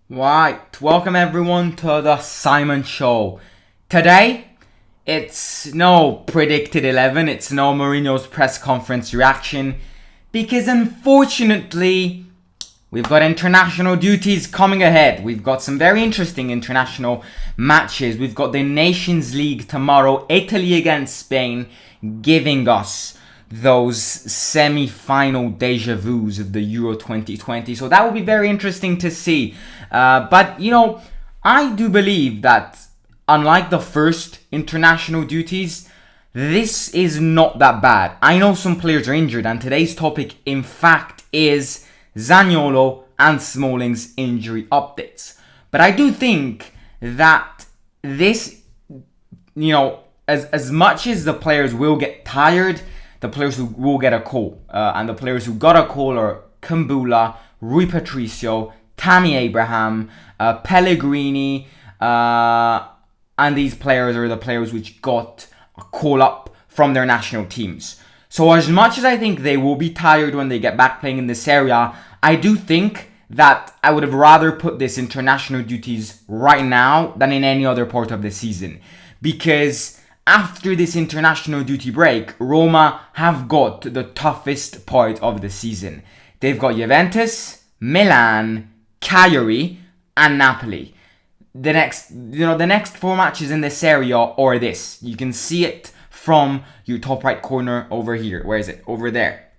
Right, welcome everyone to the Simon Show. Today, it's no predicted 11, it's no Mourinho's press conference reaction, because unfortunately, we've got international duties coming ahead. We've got some very interesting international matches. We've got the Nations League tomorrow, Italy against Spain, giving us those semi-final deja vus of the Euro 2020. So that will be very interesting to see. But I do believe that unlike the first international duties, this is not that bad. I know some players are injured, and today's topic, in fact, is Zaniolo and Smalling's injury updates. But I do think that this, as much as the players will get tired, the players who will get a call, and the players who got a call are Kumbula, Rui Patricio, Tammy Abraham, Pellegrini, and these players are the players which got a call up from their national teams. So as much as I think they will be tired when they get back playing in this area, I do think that I would have rather put this international duties right now than in any other part of the season. Because after this international duty break, Roma have got the toughest part of the season. They've got Juventus, Milan, Cagliari, and Napoli. The next four matches in this area are this. You can see it from your top right corner over here. Where is it? Over there.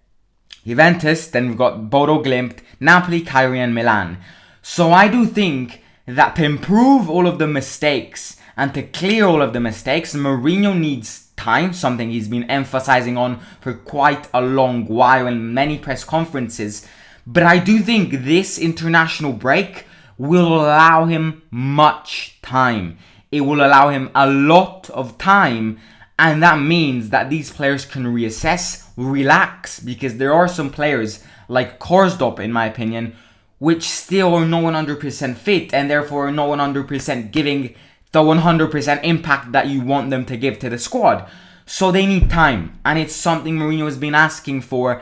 Juventus, then we've got Bodo Glimt, Napoli, Cagliari, and Milan. So I do think that to improve all of the mistakes and to clear all of the mistakes, Mourinho needs time, something he's been emphasizing on for quite a long while in many press conferences. But I do think this international break will allow him much time. It will allow him a lot of time, and that means that these players can reassess, relax, because there are some players like Karsdorp, in my opinion, which still are not 100% fit and therefore are not 100% giving the 100% impact that you want them to give to the squad. So they need time, and it's something Mourinho has been asking for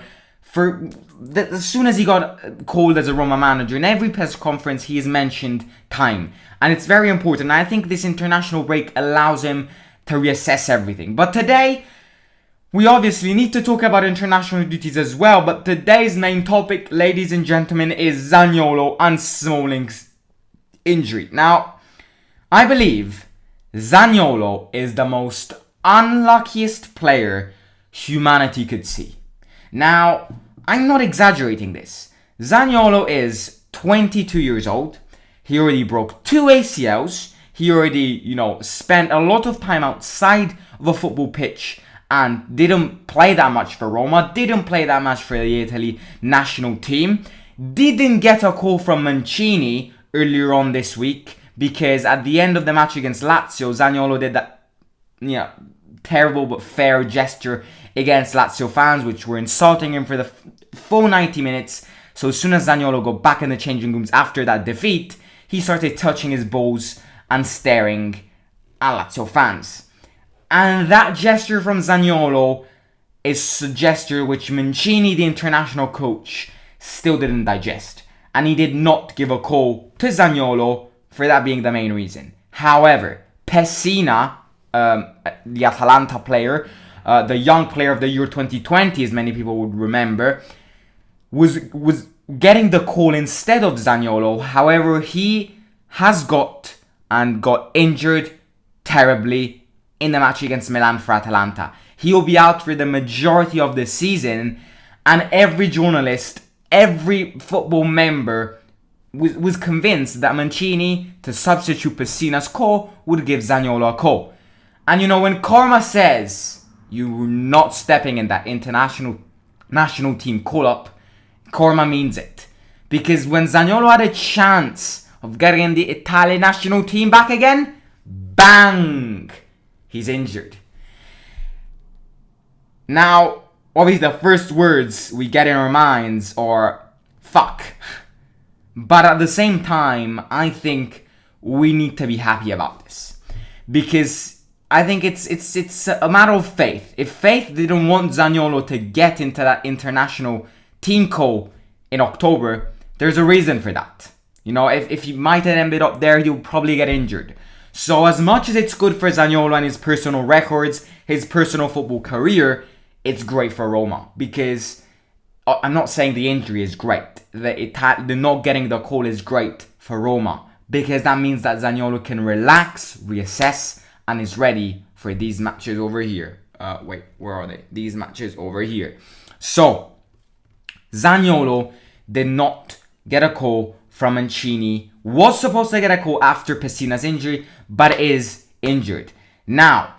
as soon as he got called as a Roma manager. In every press conference he has mentioned time, and it's very important. I think this international break allows him to reassess everything. But today, we obviously need to talk about international duties as well, but today's main topic, ladies and gentlemen, is Zaniolo and Smalling's injury. Now, I believe Zaniolo is the most unluckiest player humanity could see. Now, I'm not exaggerating this. Zaniolo is 22 years old. He already broke 2 ACLs. He already, spent a lot of time outside of a football pitch and didn't play that much for Roma, didn't play that much for the Italy national team, didn't get a call from Mancini earlier on this week, because at the end of the match against Lazio, Zaniolo did that terrible but fair gesture against Lazio fans, which were insulting him for the full 90 minutes. So as soon as Zaniolo got back in the changing rooms after that defeat, he started touching his balls and staring at Lazio fans. And that gesture from Zaniolo is a gesture which Mancini, the international coach, still didn't digest. And he did not give a call to Zaniolo for that being the main reason. However, Pessina, the Atalanta player, the young player of the Euro 2020, as many people would remember, was getting the call instead of Zaniolo. However, he has got injured terribly in the match against Milan for Atalanta. He will be out for the majority of the season, and every journalist, every football member was convinced that Mancini, to substitute Pessina's call, would give Zaniolo a call. And when Karma says you're not stepping in that international national team call-up, Karma means it. Because when Zaniolo had a chance of getting the Italian national team back again, bang! He's injured. Now, obviously the first words we get in our minds are, fuck. But at the same time, I think we need to be happy about this. Because I think it's a matter of faith. If Faith didn't want Zaniolo to get into that international team call in October, there's a reason for that. You know, if he might have ended up there, he'll probably get injured. So as much as it's good for Zaniolo and his personal records, his personal football career, it's great for Roma. Because I'm not saying the injury is great. The not getting the call is great for Roma. Because that means that Zaniolo can relax, reassess, and is ready for these matches over here. Where are they? These matches over here. So, Zaniolo did not get a call from Mancini. Was supposed to get a call after Pessina's injury, but is injured. Now,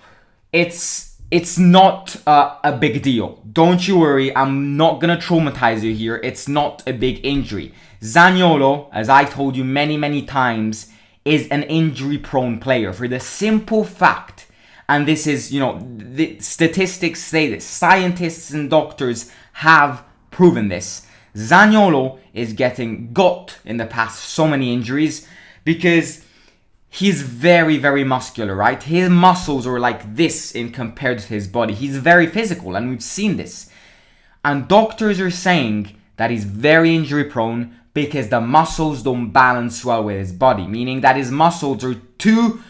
it's not a big deal. Don't you worry, I'm not going to traumatize you here. It's not a big injury. Zaniolo, as I told you many times, is an injury-prone player for the simple fact, and this is, the statistics say this, scientists and doctors have proven this. Zaniolo is got in the past so many injuries because he's very muscular, right? His muscles are like this in compared to his body. He's very physical, and we've seen this. And doctors are saying that he's very injury prone because the muscles don't balance well with his body, meaning that his muscles are too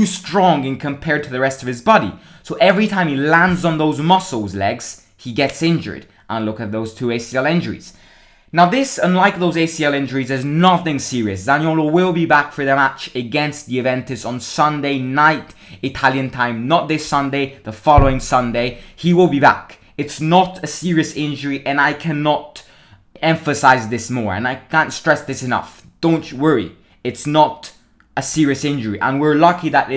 strong in compared to the rest of his body. So every time he lands on those muscles legs, he gets injured. And look at those 2 ACL injuries. Now this, unlike those ACL injuries, is nothing serious. Zaniolo will be back for the match against Juventus on Sunday night, Italian time. Not this Sunday, the following Sunday. He will be back. It's not a serious injury, and I cannot emphasize this more, and I can't stress this enough. Don't worry, it's not a serious injury, and we're lucky that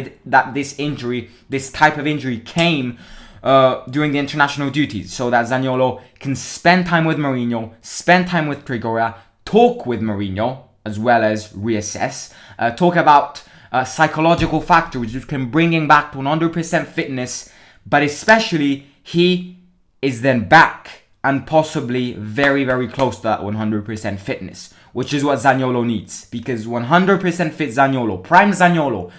this type of injury came during the international duties, so that Zaniolo can spend time with Mourinho, spend time with Trigoria, talk with Mourinho, as well as reassess, talk about psychological factors which can bring him back to 100% fitness, but especially he is then back and possibly very close to that 100% fitness, which is what Zaniolo needs. Because 100% fit Zaniolo, prime Zaniolo,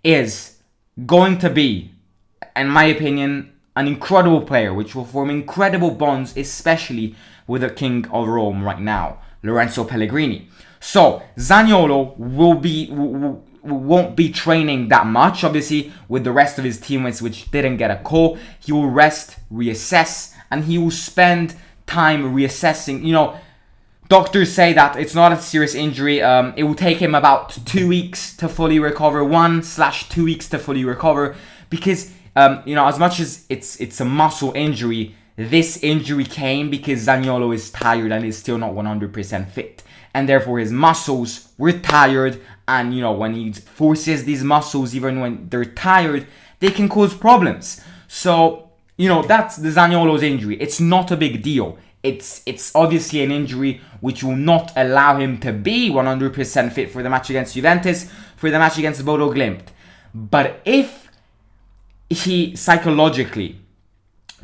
is going to be, in my opinion, an incredible player, which will form incredible bonds, especially with the king of Rome right now, Lorenzo Pellegrini. So, Zaniolo won't be training that much, obviously, with the rest of his teammates, which didn't get a call. He will rest, reassess, and he will spend time reassessing. Doctors say that it's not a serious injury. It will take him about 2 weeks to fully recover, 1/2 weeks to fully recover, because as much as it's a muscle injury, this injury came because Zaniolo is tired and is still not 100% fit, and therefore his muscles were tired. And when he forces these muscles, even when they're tired, they can cause problems. So that's the Zaniolo's injury. It's not a big deal. It's obviously an injury which will not allow him to be 100% fit for the match against Juventus, for the match against Bodo Glimt. But if he psychologically,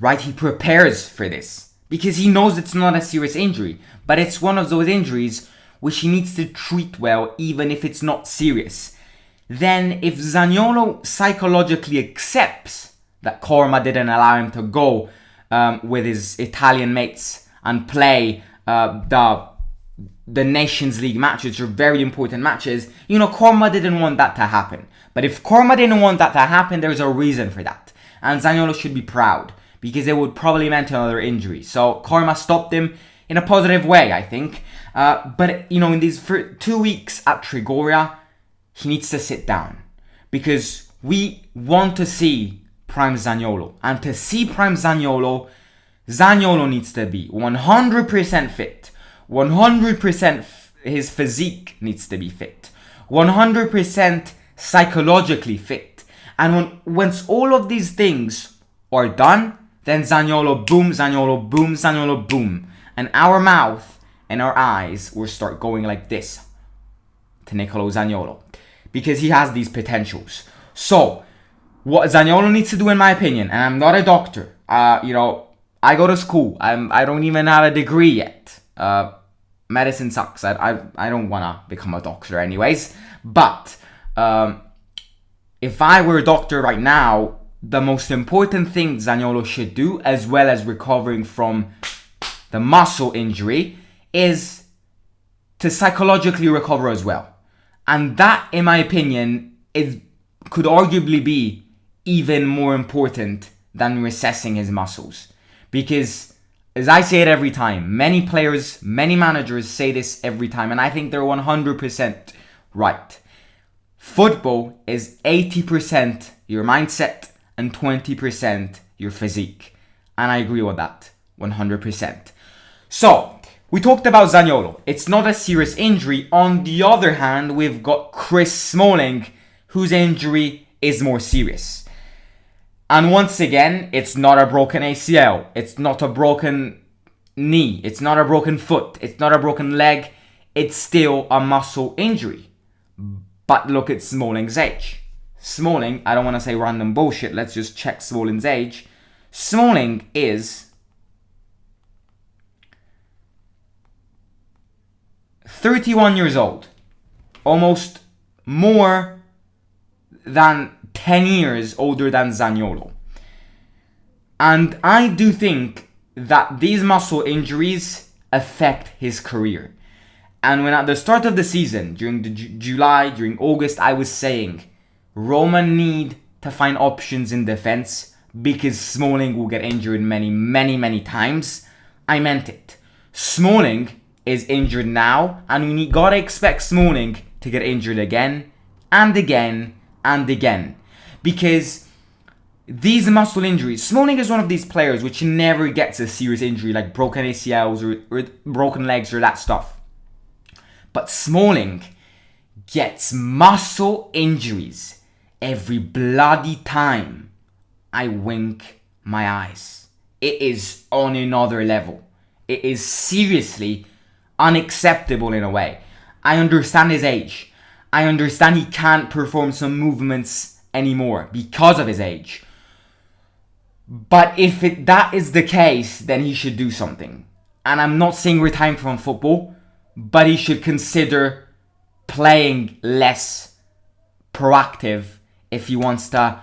right, he prepares for this, because he knows it's not a serious injury, but it's one of those injuries which he needs to treat well, even if it's not serious. Then if Zaniolo psychologically accepts that Korma didn't allow him to go with his Italian mates and play the Nations League matches, which are very important matches, Korma didn't want that to happen. But if Korma didn't want that to happen, there's a reason for that. And Zaniolo should be proud, because it would probably meant another injury. So Korma stopped him in a positive way, I think. But in these 2 weeks at Trigoria, he needs to sit down, because we want to see prime Zaniolo. And to see prime Zaniolo, Zaniolo needs to be 100% fit. 100% his physique needs to be fit. 100% psychologically fit. And once all of these things are done, then Zaniolo boom, Zaniolo boom, Zaniolo boom. And our mouth and our eyes will start going like this to Nicolo Zaniolo, because he has these potentials. So, what Zaniolo needs to do, in my opinion, and I'm not a doctor, I go to school, I don't even have a degree yet. Medicine sucks. I don't want to become a doctor anyways. But if I were a doctor right now, the most important thing Zaniolo should do, as well as recovering from the muscle injury, is to psychologically recover as well. And that, in my opinion, could arguably be even more important than reassessing his muscles. Because, as I say it every time, many players, many managers say this every time, and I think they're 100% right. Football is 80% your mindset and 20% your physique. And I agree with that 100%. So, we talked about Zaniolo. It's not a serious injury. On the other hand, we've got Chris Smalling, whose injury is more serious. And once again, it's not a broken ACL. It's not a broken knee. It's not a broken foot. It's not a broken leg. It's still a muscle injury. But look at Smalling's age. Smalling, I don't want to say random bullshit. Let's just check Smalling's age. Smalling is 31 years old. Almost more than 10 years older than Zaniolo. And I do think that these muscle injuries affect his career. And when at the start of the season, during July, during August, I was saying Roma need to find options in defense because Smalling will get injured many times. I meant it. Smalling is injured now, and we gotta expect Smalling to get injured again and again and again. Because these muscle injuries, Smalling is one of these players which never gets a serious injury like broken ACLs or broken legs or that stuff. But Smalling gets muscle injuries every bloody time I wink my eyes. It is on another level. It is seriously unacceptable in a way. I understand his age. I understand he can't perform some movements anymore because of his age. But if that is the case, then he should do something. And I'm not saying retire from football, but he should consider playing less proactive if he wants to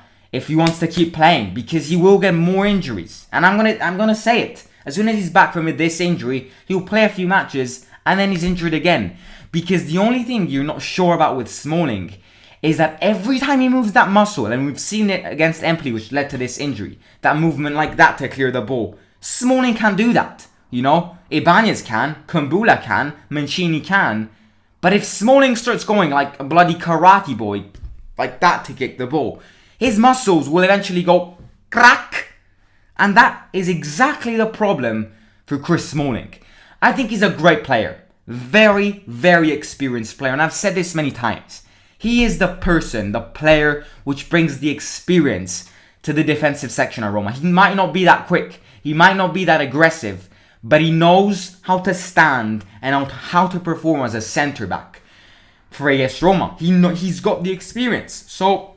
keep playing, because he will get more injuries. And I'm gonna say it. As soon as he's back from this injury, he'll play a few matches and then he's injured again. Because the only thing you're not sure about with Smalling is that every time he moves that muscle, and we've seen it against Empoli, which led to this injury, that movement like that to clear the ball, Smalling can do that. You know, Ibanez can, Kumbula can, Mancini can. But if Smalling starts going like a bloody karate boy, like that to kick the ball, his muscles will eventually go crack. And that is exactly the problem for Chris Smalling. I think he's a great player. Very experienced player. And I've said this many times. He is the player which brings the experience to the defensive section at Roma. He might not be that quick. He might not be that aggressive. But he knows how to stand and how to perform as a centre-back for AS Roma. He's got the experience. So,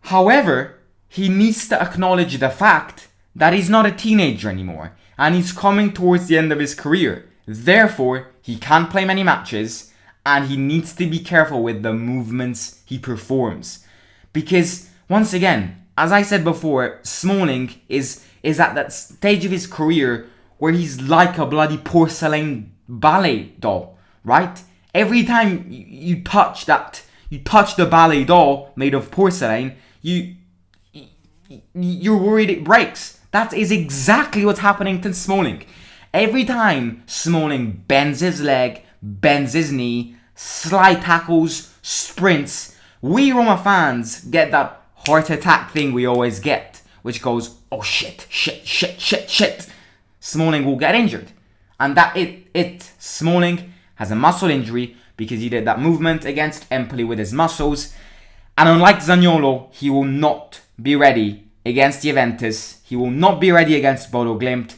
however, he needs to acknowledge the fact that he's not a teenager anymore. And he's coming towards the end of his career. Therefore, he can't play many matches. And he needs to be careful with the movements he performs. Because, once again, as I said before, Smalling is at that stage of his career where he's like a bloody porcelain ballet doll, right? Every time you touch the ballet doll made of porcelain, you're worried it breaks. That is exactly what's happening to Smalling. Every time Smalling bends his leg, bends his knee, slide tackles, sprints, we Roma fans get that heart attack thing we always get, which goes, oh shit. Smalling will get injured. And Smalling has a muscle injury because he did that movement against Empoli with his muscles. And unlike Zaniolo, he will not be ready against Juventus. He will not be ready against Bodo Glimt.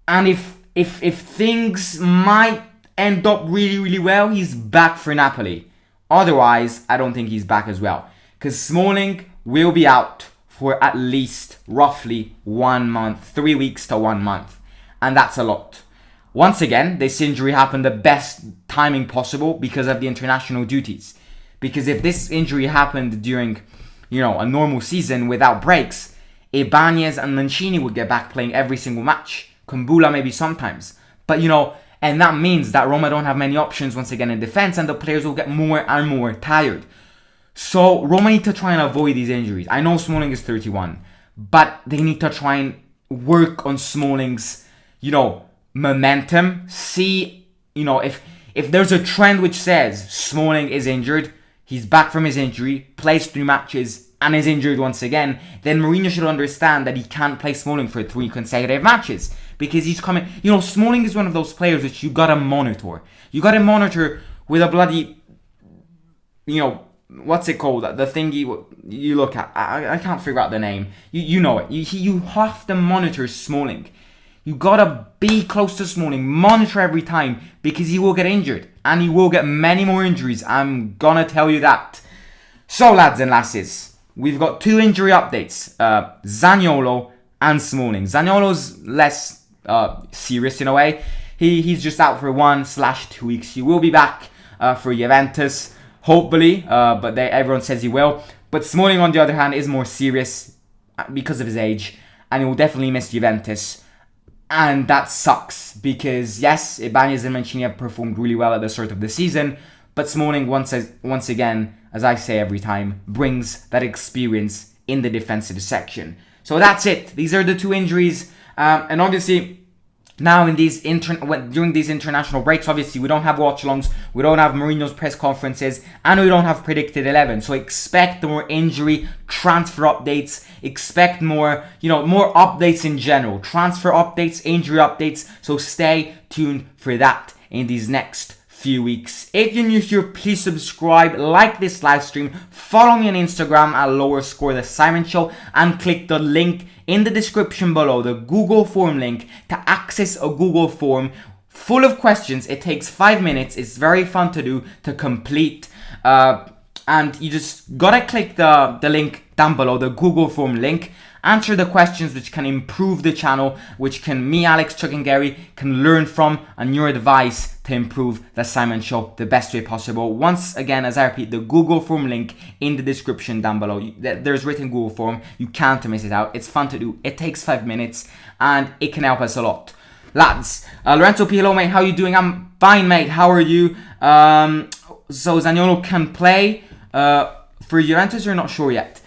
And if things might end up really well, he's back for Napoli. Otherwise, I don't think he's back as well. Because Smalling will be out for at least roughly 1 month, 3 weeks to 1 month. And that's a lot. Once again, this injury happened the best timing possible because of the international duties. Because if this injury happened during, a normal season without breaks, Ibanez and Mancini would get back playing every single match. Kumbula maybe sometimes. But, And that means that Roma don't have many options once again in defense, and the players will get more and more tired. So Roma need to try and avoid these injuries. I know Smalling is 31, but they need to try and work on Smalling's, momentum. See, if there's a trend which says Smalling is injured, he's back from his injury, plays 3 matches, and is injured once again, then Mourinho should understand that he can't play Smalling for 3 consecutive matches. Because he's coming... Smalling is one of those players which you gotta monitor. You gotta monitor with a bloody... what's it called? The thing you look at. I can't figure out the name. You know it. You have to monitor Smalling. You gotta be close to Smalling. Monitor every time, because he will get injured. And he will get many more injuries. I'm gonna tell you that. So, lads and lasses, we've got 2 injury updates. Zaniolo and Smalling. Zaniolo's less serious in a way. He's just out for 1/2 weeks. He will be back for Juventus, hopefully, but everyone says he will. But Smalling, on the other hand, is more serious because of his age, and he will definitely miss Juventus. And that sucks, because yes, Ibanez and Mancini have performed really well at the start of the season, but Smalling, once again, as I say every time, brings that experience in the defensive section. So that's it. These are the 2 injuries. And obviously, now in these during these international breaks, obviously we don't have watch-alongs, we don't have Mourinho's press conferences, and we don't have predicted 11. So expect more injury transfer updates. Expect more, more updates in general, transfer updates, injury updates. So stay tuned for that in these next few weeks. If you're new here, please subscribe, like this live stream, follow me on Instagram at _the Simon Show, and click the link in the description below, the Google form link, to access a Google form full of questions. It takes 5 minutes. It's very fun to do, to complete, and you just gotta click the link down below, the Google form link. Answer the questions which can improve the channel, which me, Alex, Chuck and Gary can learn from, and your advice to improve the Simon Show the best way possible. Once again, as I repeat, the Google form link in the description down below. There's written Google form. You can't miss it out. It's fun to do. It takes 5 minutes, and it can help us a lot. Lads, Lorenzo P, hello mate, how you doing? I'm fine mate, how are you? So Zaniolo can play for Juventus, or not sure yet?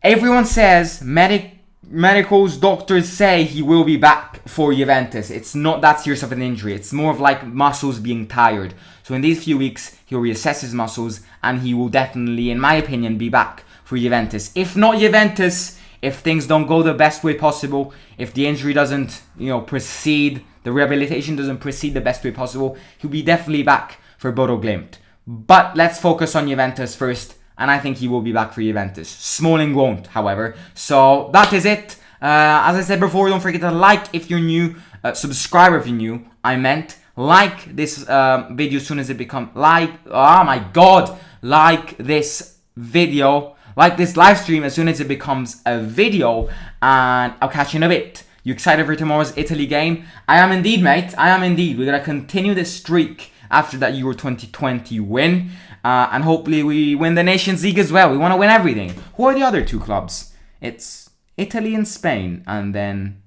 Everyone says, medicals, doctors say he will be back for Juventus. It's not that serious of an injury. It's more of like muscles being tired. So in these few weeks, he'll reassess his muscles, and he will definitely, in my opinion, be back for Juventus. If not Juventus, if things don't go the best way possible, if the injury doesn't, proceed, the rehabilitation doesn't proceed the best way possible, he'll be definitely back for Bodo Glimt. But let's focus on Juventus first. And I think he will be back for Juventus. Smalling won't, however. So that is it. As I said before, don't forget to like if you're new. Subscribe if you're new. I meant like this video as soon as it becomes... oh my god! Like this video. Like this live stream as soon as it becomes a video. And I'll catch you in a bit. You excited for tomorrow's Italy game? I am indeed, mate. I am indeed. We're going to continue this streak after that Euro 2020 win. And hopefully we win the Nations League as well. We want to win everything. Who are the other 2 clubs? It's Italy and Spain. And then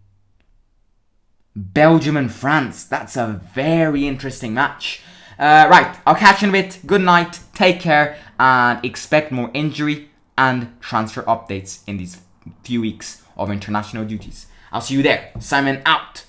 Belgium and France. That's a very interesting match. Right, I'll catch you in a bit. Good night. Take care. And expect more injury and transfer updates in these few weeks of international duties. I'll see you there. Simon out.